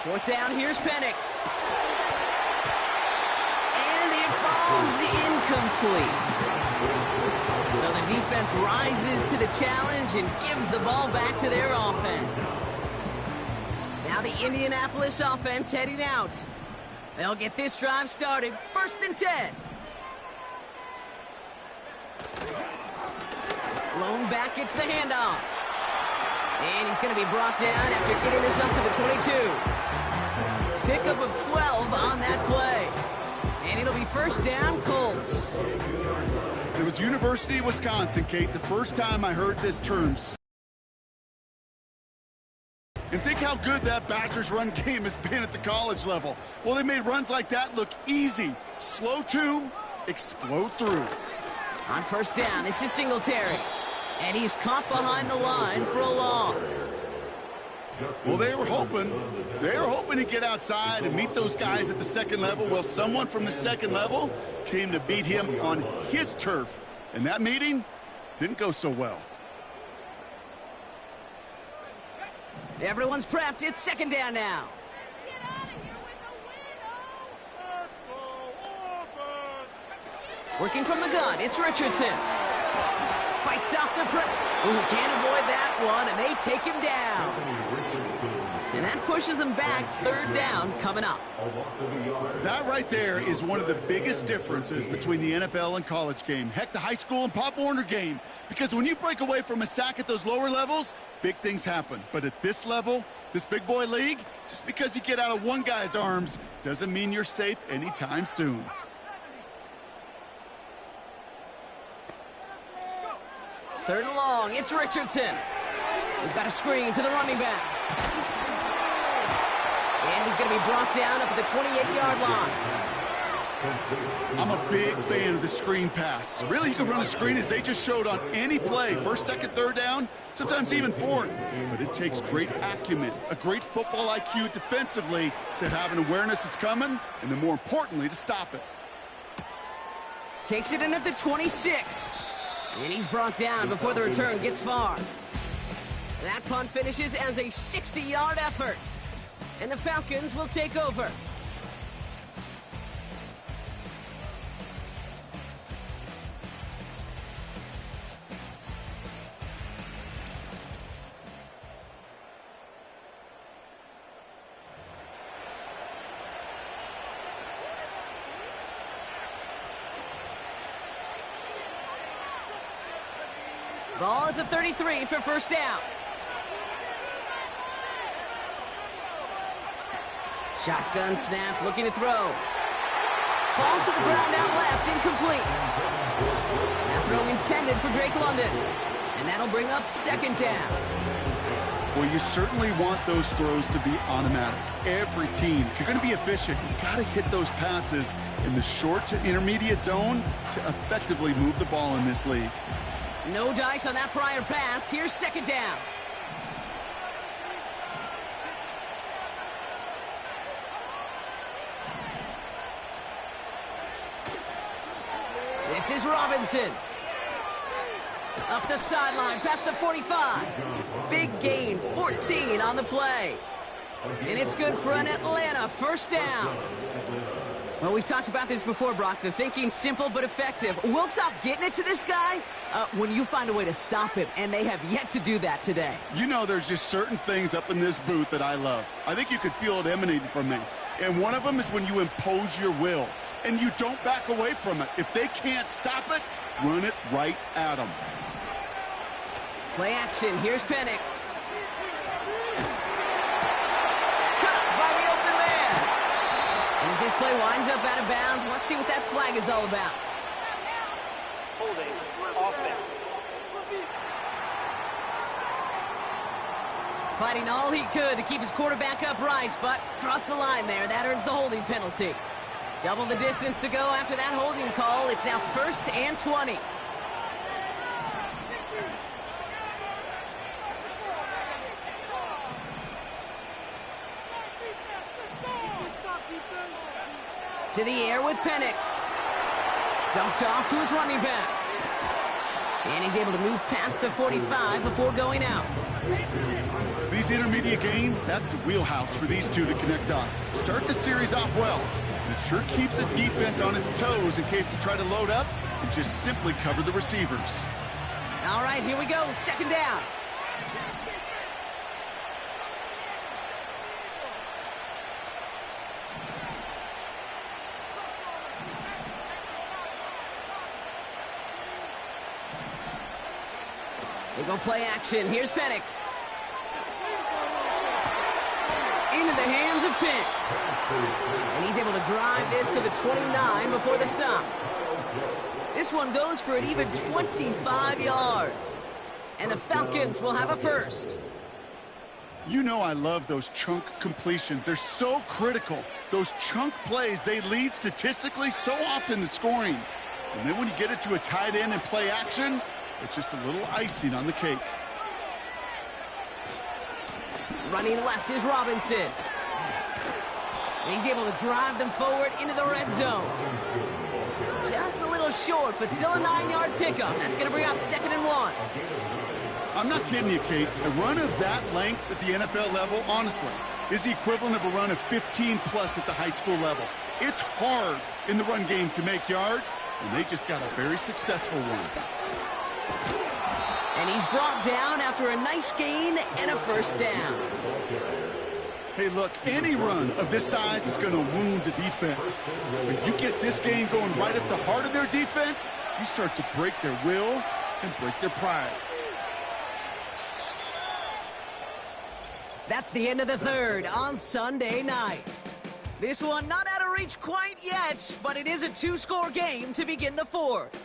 4th down, here's Penix. And it falls incomplete. So the defense rises to the challenge and gives the ball back to their offense. Now the Indianapolis offense heading out. They'll get this drive started. 1st and 10. Lone back gets the handoff. And he's going to be brought down after getting this up to the 22. Pickup of 12 on that play. And it'll be first down, Colts.
It was University of Wisconsin, Kate, the first time I heard this term. And think how good that Badgers run game has been at the college level. Well, they made runs like that look easy. Slow to, explode through.
On first down, this is Singletary. And he's caught behind the line for a loss.
Well, they were hoping to get outside and meet those guys at the second level. Well, someone from the second level came to beat him on his turf. And that meeting didn't go so well.
Everyone's prepped. It's second down now. Working from the gun, it's Richardson. Fights off the press. Ooh, can't avoid that one, and they take him down. And that pushes him back. Third down coming up.
That right there is one of the biggest differences between the NFL and college game. Heck, the high school and Pop Warner game. Because when you break away from a sack at those lower levels, big things happen. But at this level, this big boy league, just because you get out of one guy's arms doesn't mean you're safe anytime soon.
Third and long, it's Richardson. We've got a screen to the running back. And he's going to be brought down up at the 28-yard line.
I'm a big fan of the screen pass. Really, you can run a screen as they just showed on any play. First, second, third down, sometimes even fourth. But it takes great acumen, a great football IQ defensively to have an awareness it's coming, and then more importantly, to stop it.
Takes it in at the 26. And he's brought down before the return gets far. That punt finishes as a 60-yard effort. And the Falcons will take over. Ball at the 33 for first down. Shotgun snap, looking to throw. Falls to the ground out left, incomplete. That throw intended for Drake London. And that'll bring up second down.
Well, you certainly want those throws to be automatic. Every team, if you're going to be efficient, you've got to hit those passes in the short to intermediate zone to effectively move the ball in this league.
No dice on that prior pass. Here's second down. This is Robinson. Up the sideline, past the 45. Big gain, 14 on the play. And it's good for an Atlanta first down. Well, we've talked about this before, Brock. The thinking's simple but effective. We'll stop getting it to this guy when you find a way to stop him, and they have yet to do that today.
You know, there's just certain things up in this booth that I love. I think you could feel it emanating from me. And one of them is when you impose your will, and you don't back away from it. If they can't stop it, run it right at them.
Play action. Here's Penix. Cut by the open man. And as this play winds up out of bounds, let's see what that flag is all about.
Holding offense.
Fighting all he could to keep his quarterback upright, but crossed the line there. That earns the holding penalty. Double the distance to go after that holding call. It's now 1st and 20. To the air with Penix. Dumped off to his running back. And he's able to move past the 45 before going out.
These intermediate gains, that's the wheelhouse for these two to connect on. Start the series off well. It sure keeps the defense on its toes in case they try to load up and just simply cover the receivers.
All right, here we go. Second down. They go play action. Here's Penix. Into the hands of Pitts. And he's able to drive this to the 29 before the stop. This one goes for an even 25 yards. And the Falcons will have a first.
You know I love those chunk completions. They're so critical. Those chunk plays, they lead statistically so often to scoring. And then when you get it to a tight end and play action, it's just a little icing on the cake.
Running left is Robinson. And he's able to drive them forward into the red zone. Just a little short, but still a 9-yard pickup. That's going to bring up 2nd and 1.
I'm not kidding you, Kate. A run of that length at the NFL level, honestly, is the equivalent of a run of 15-plus at the high school level. It's hard in the run game to make yards, and they just got a very successful one.
And he's brought down after a nice gain and a first down.
Hey, look, any run of this size is going to wound the defense. When you get this game going right at the heart of their defense, you start to break their will and break their pride.
That's the end of the third on Sunday night. This one not out of reach quite yet, but it is a 2-score game to begin the fourth.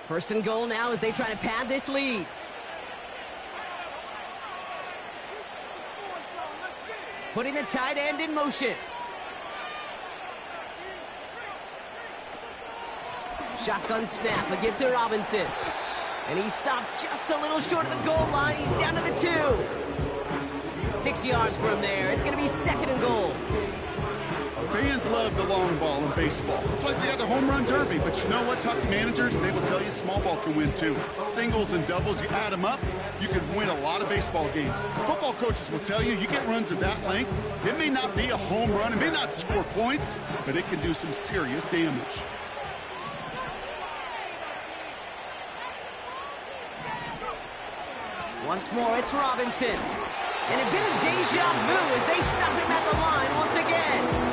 First and goal now as they try to pad this lead. Putting the tight end in motion. Shotgun snap, a give to Robinson. And he stopped just a little short of the goal line. He's down to the 2. 6 yards from there. It's going to be 2nd and goal.
Fans love the long ball in baseball. It's like they got the home run derby, but you know what? Talk to managers, and they will tell you small ball can win too. Singles and doubles, you add them up, you can win a lot of baseball games. Football coaches will tell you, you get runs of that length, it may not be a home run, it may not score points, but it can do some serious damage.
Once more, it's Robinson. And a bit of deja vu as they stop him at the line once again.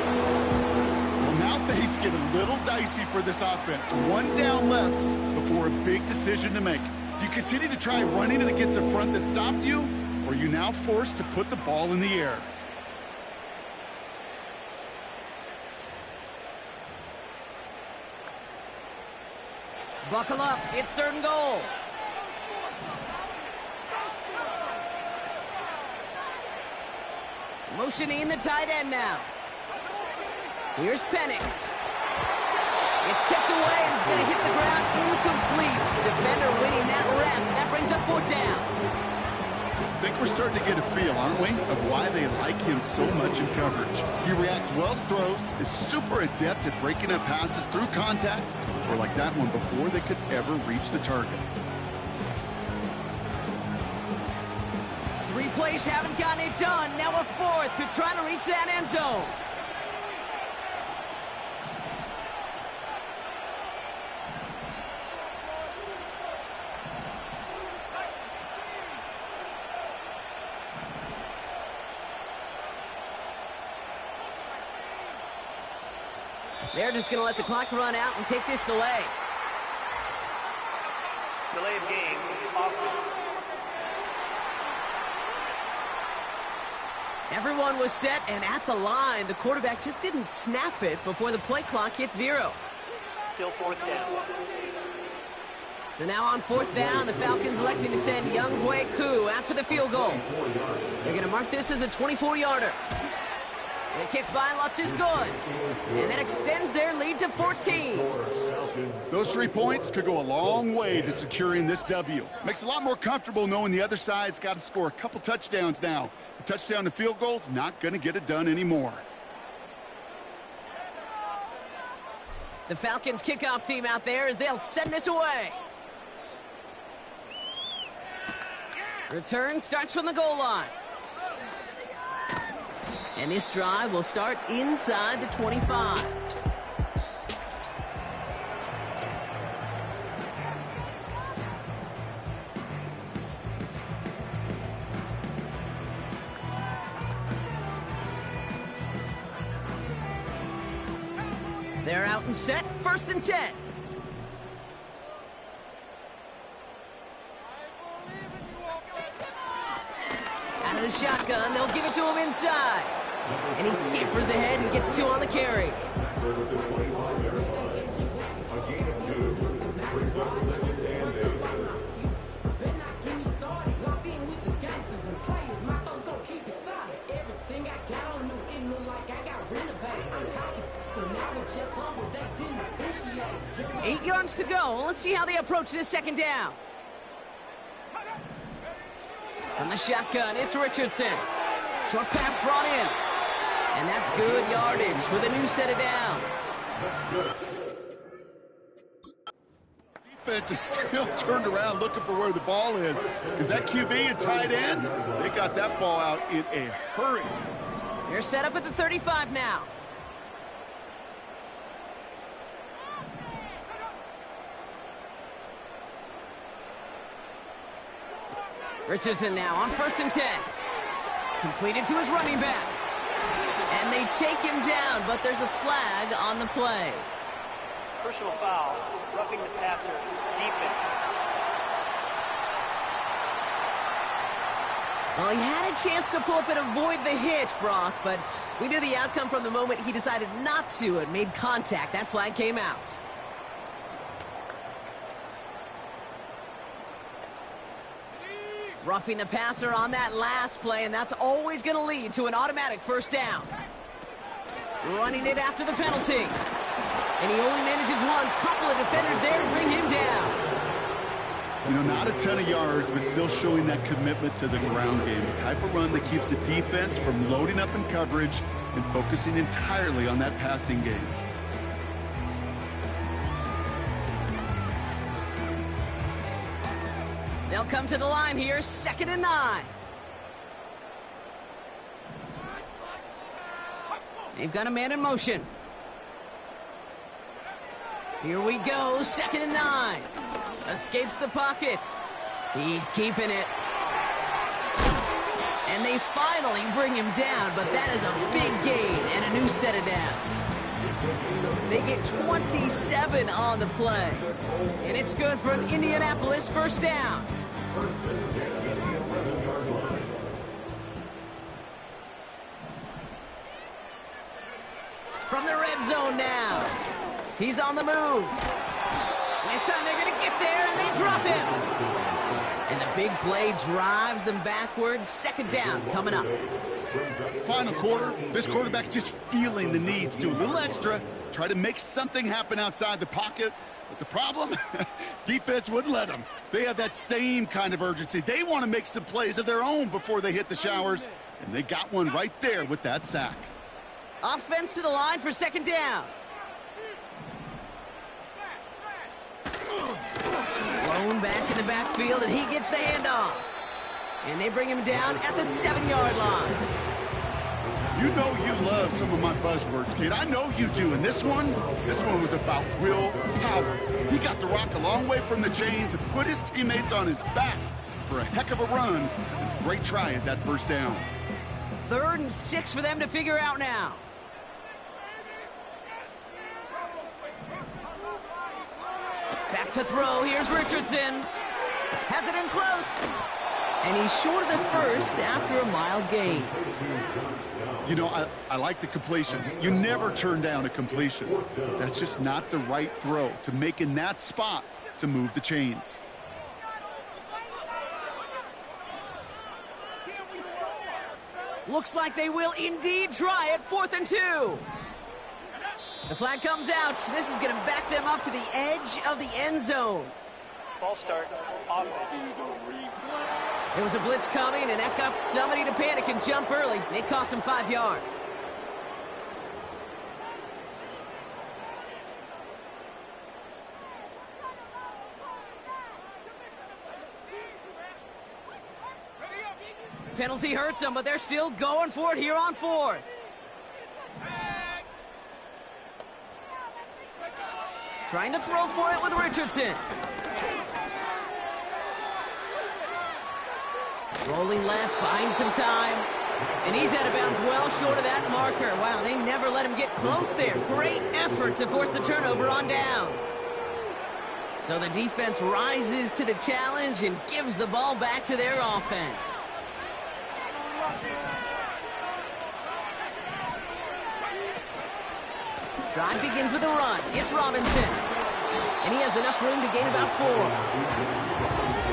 Now things get a little dicey for this offense. 1 down left before a big decision to make. Do you continue to try running it against a front that stopped you, or are you now forced to put the ball in the air?
Buckle up, it's 3rd and goal. Motioning the tight end now. Here's Penix. It's tipped away and it's going to hit the ground incomplete. Defender winning that rep. That brings up 4th down.
I think we're starting to get a feel, aren't we, of why they like him so much in coverage. He reacts well to throws, is super adept at breaking up passes through contact, or like that one before they could ever reach the target.
3 plays haven't gotten it done. Now a 4th to try to reach that end zone. They're just going to let the clock run out and take this delay.
Delay of game, offense.
Everyone was set and at the line. The quarterback just didn't snap it before the play clock hit 0.
Still 4th down.
So now on 4th down, the Falcons electing to send Younghoe Koo after the field goal. They're going to mark this as a 24-yarder. The kick by Lutz is good. And that extends their lead to 14.
Those 3 points could go a long way to securing this W. Makes it a lot more comfortable knowing the other side's got to score a couple touchdowns now. A touchdown to field goal's not going to get it done anymore.
The Falcons kickoff team out there as they'll send this away. Return starts from the goal line. And this drive will start inside the 25. They're out and set, 1st and 10. Out of the shotgun, they'll give it to him inside. And he scampers ahead and gets 2 on the carry. Eight yards to go. Let's see how they approach this 2nd down. From the shotgun, it's Richardson. Short pass brought in. And that's good yardage with a new set of downs.
Defense is still turned around looking for where the ball is. Because that QB and tight end, they got that ball out in a hurry.
They're set up at the 35 now. Richardson now on 1st and 10. Completed to his running back. And they take him down, but there's a flag on the play.
Personal foul, roughing the passer, defense.
Well, he had a chance to pull up and avoid the hit, Brock, but we knew the outcome from the moment he decided not to and made contact. That flag came out. Roughing the passer on that last play, and that's always going to lead to an automatic 1st down. Running it after the penalty. And he only manages one. Couple of defenders there to bring him down.
You know, not a ton of yards, but still showing that commitment to the ground game. The type of run that keeps the defense from loading up in coverage and focusing entirely on that passing game.
They'll come to the line here, 2nd and 9. They've got a man in motion. Here we go, 2nd and 9. Escapes the pocket. He's keeping it. And they finally bring him down, but that is a big gain and a new set of downs. They get 27 on the play. And it's good for an Indianapolis 1st down. From the red zone now. He's on the move. And this time they're going to get there, and they drop him. And the big play drives them backwards. 2nd down coming up.
Final quarter, this quarterback's just feeling the need to do a little extra, try to make something happen outside the pocket. But the problem, defense wouldn't let them. They have that same kind of urgency. They want to make some plays of their own before they hit the showers. And they got one right there with that sack.
Offense to the line for 2nd down. Blown back in the backfield, and he gets the handoff. And they bring him down at the 7-yard line.
You know you love some of my buzzwords, kid. I know you do. And this one was about will power. He got the rock a long way from the chains and put his teammates on his back for a heck of a run. Great try at that 1st down.
3rd and 6 for them to figure out now. Back to throw. Here's Richardson. Has it in close. And he's short of the 1st after a mild gain.
You know, I like the completion. You never turn down a completion. That's just not the right throw to make in that spot to move the chains.
Looks like they will indeed try it. 4th and 2. The flag comes out. This is going to back them up to the edge of the end zone.
Ball start, offense.
There was a blitz coming, and that got somebody to panic and jump early. It cost them 5 yards. Penalty hurts them, but they're still going for it here on fourth. Trying to throw for it with Richardson. Rolling left, buying some time. And he's out of bounds well short of that marker. Wow, they never let him get close there. Great effort to force the turnover on downs. So the defense rises to the challenge and gives the ball back to their offense. Drive begins with a run. It's Robinson. And he has enough room to gain about 4.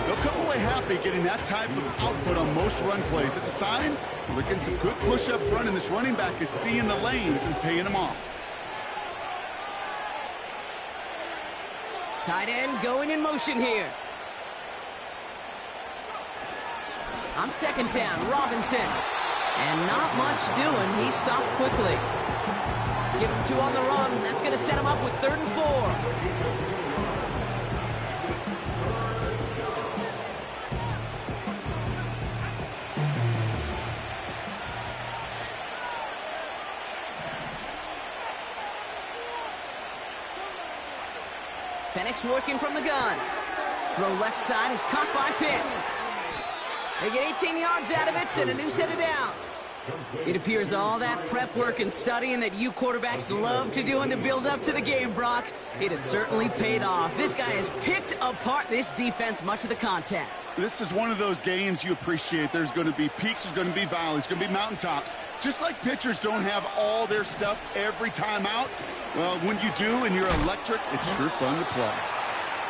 They'll come away happy getting that type of output on most run plays. It's a sign they're getting some good push up front, and this running back is seeing the lanes and paying them off.
Tight end going in motion here. On second down, Robinson. And not much doing. He stopped quickly. Give him 2 on the run. That's going to set him up with 3rd and 4. Penix working from the gun. Throw left side is caught by Pitts. They get 18 yards out of it and a new set of downs. It appears all that prep work and studying that you quarterbacks love to do in the build-up to the game, Brock, it has certainly paid off. This guy has picked apart this defense much of the contest.
This is one of those games you appreciate. There's going to be peaks, there's going to be valleys, there's going to be mountaintops. Just like pitchers don't have all their stuff every time out, well, when you do and you're electric, it's sure fun to play.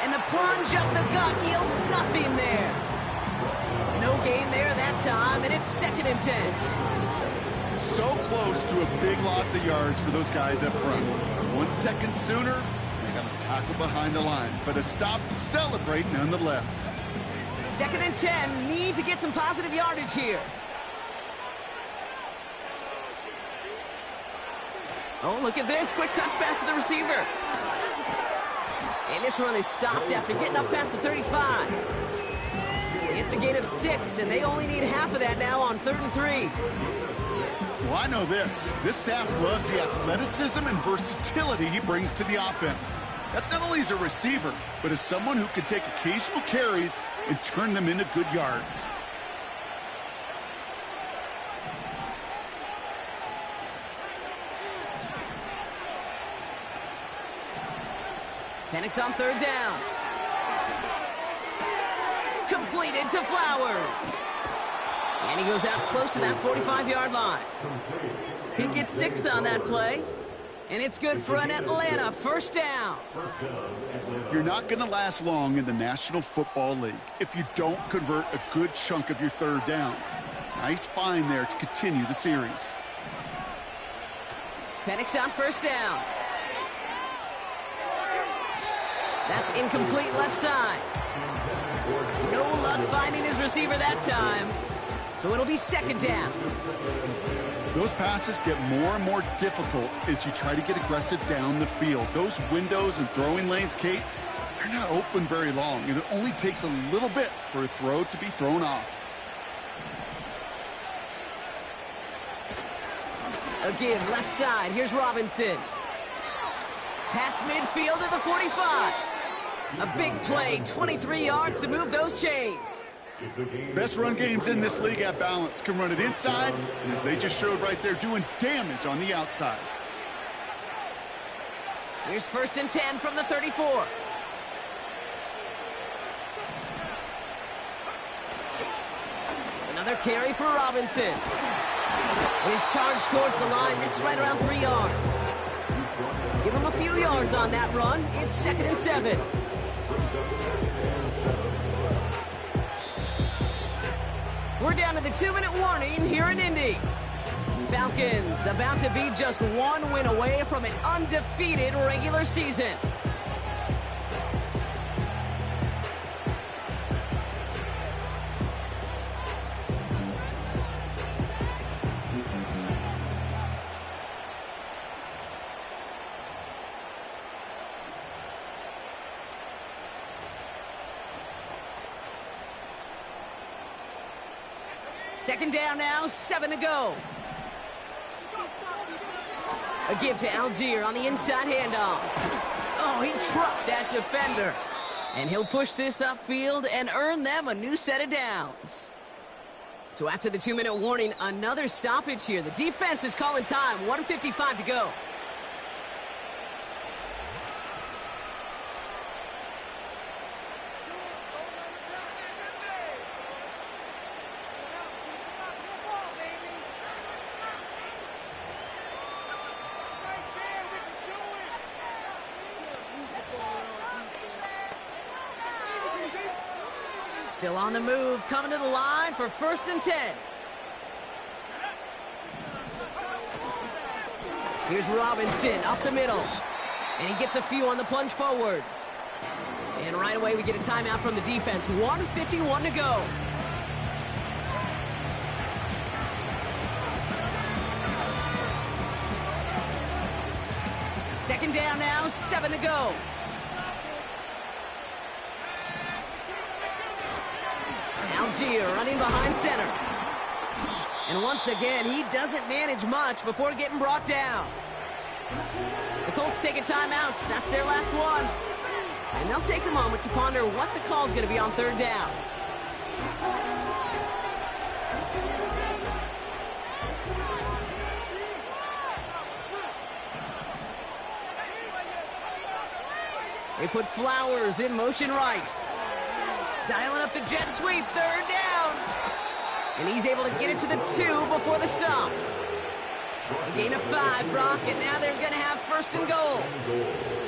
And the plunge up the gut yields nothing there. No gain there that time, and it's 2nd and 10.
So close to a big loss of yards for those guys up front. 1 second sooner, they got a tackle behind the line, but a stop to celebrate nonetheless.
2nd and 10, need to get some positive yardage here. Oh, look at this, quick touch pass to the receiver. And this run is stopped after getting up past the 35. It's a gain of 6, and they only need half of that now on 3rd and 3.
Well, I know this. This staff loves the athleticism and versatility he brings to the offense. That's not only as a receiver, but as someone who can take occasional carries and turn them into good yards.
Penix on 3rd down. Completed to Flowers. And he goes out close to that 45-yard line. He gets 6 on that play. And it's good for an Atlanta 1st down.
You're not going to last long in the National Football League if you don't convert a good chunk of your 3rd downs. Nice find there to continue the series.
Penix on 1st down. That's incomplete left side. No luck finding his receiver that time. So it'll be 2nd down.
Those passes get more and more difficult as you try to get aggressive down the field. Those windows and throwing lanes, Kate, they're not open very long, and it only takes a little bit for a throw to be thrown off.
A give left side. Here's Robinson. Past midfield to the 45. A big play, 23 yards to move those chains.
Best run games in this league at balance. Can run it inside, and as they just showed right there, doing damage on the outside.
Here's 1st and 10 from the 34. Another carry for Robinson. His charge towards the line, that's right around 3 yards. Give him a few yards on that run. It's 2nd and 7. We're down to the 2-minute warning here in Indy. Falcons about to be just 1 win away from an undefeated regular season. Second down now, 7 to go. A give to Algier on the inside handoff. Oh, he trucked that defender. And he'll push this upfield and earn them a new set of downs. So after the 2-minute warning, another stoppage here. The defense is calling time, 1:55 to go. Still on the move, coming to the line for 1st and 10. Here's Robinson up the middle. And he gets a few on the plunge forward. And right away we get a timeout from the defense. 1:51 to go. Second down now, 7 to go. Algier running behind center. And once again, he doesn't manage much before getting brought down. The Colts take a timeout. That's their last one. And they'll take a moment to ponder what the call is going to be on 3rd down. They put Flowers in motion right. Dialing up the jet sweep, 3rd down. And he's able to get it to the 2 before the stop. A gain of 5, Brock, and now they're going to have 1st and goal.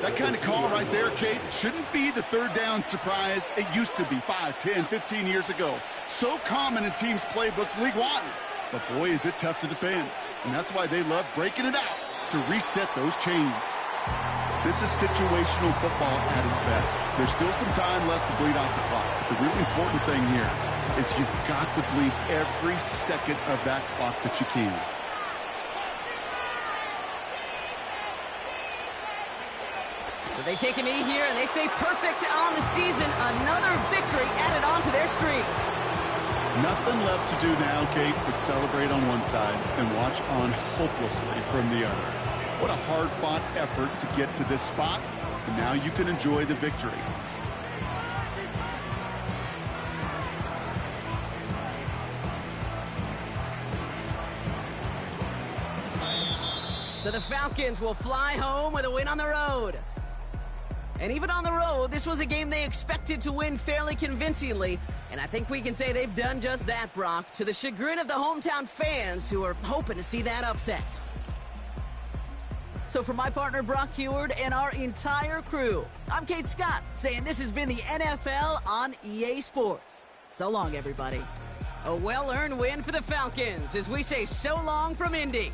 That kind of call right there, Kate, shouldn't be the 3rd down surprise. It used to be 5, 10, 15 years ago. So common in teams' playbooks league-wide. But boy, is it tough to defend. And that's why they love breaking it out to reset those chains. This is situational football at its best. There's still some time left to bleed off the clock. But the really important thing here is you've got to bleed every second of that clock that you can.
So they take a knee here, and they stay perfect on the season. Another victory added on to their streak.
Nothing left to do now, Kate, but celebrate on one side and watch on hopelessly from the other. What a hard-fought effort to get to this spot, and now you can enjoy the victory.
So the Falcons will fly home with a win on the road. And even on the road, this was a game they expected to win fairly convincingly. And I think we can say they've done just that, Brock, to the chagrin of the hometown fans who are hoping to see that upset. So for my partner, Brock Heward, and our entire crew, I'm Kate Scott, saying this has been the NFL on EA Sports. So long, everybody. A well-earned win for the Falcons as we say so long from Indy.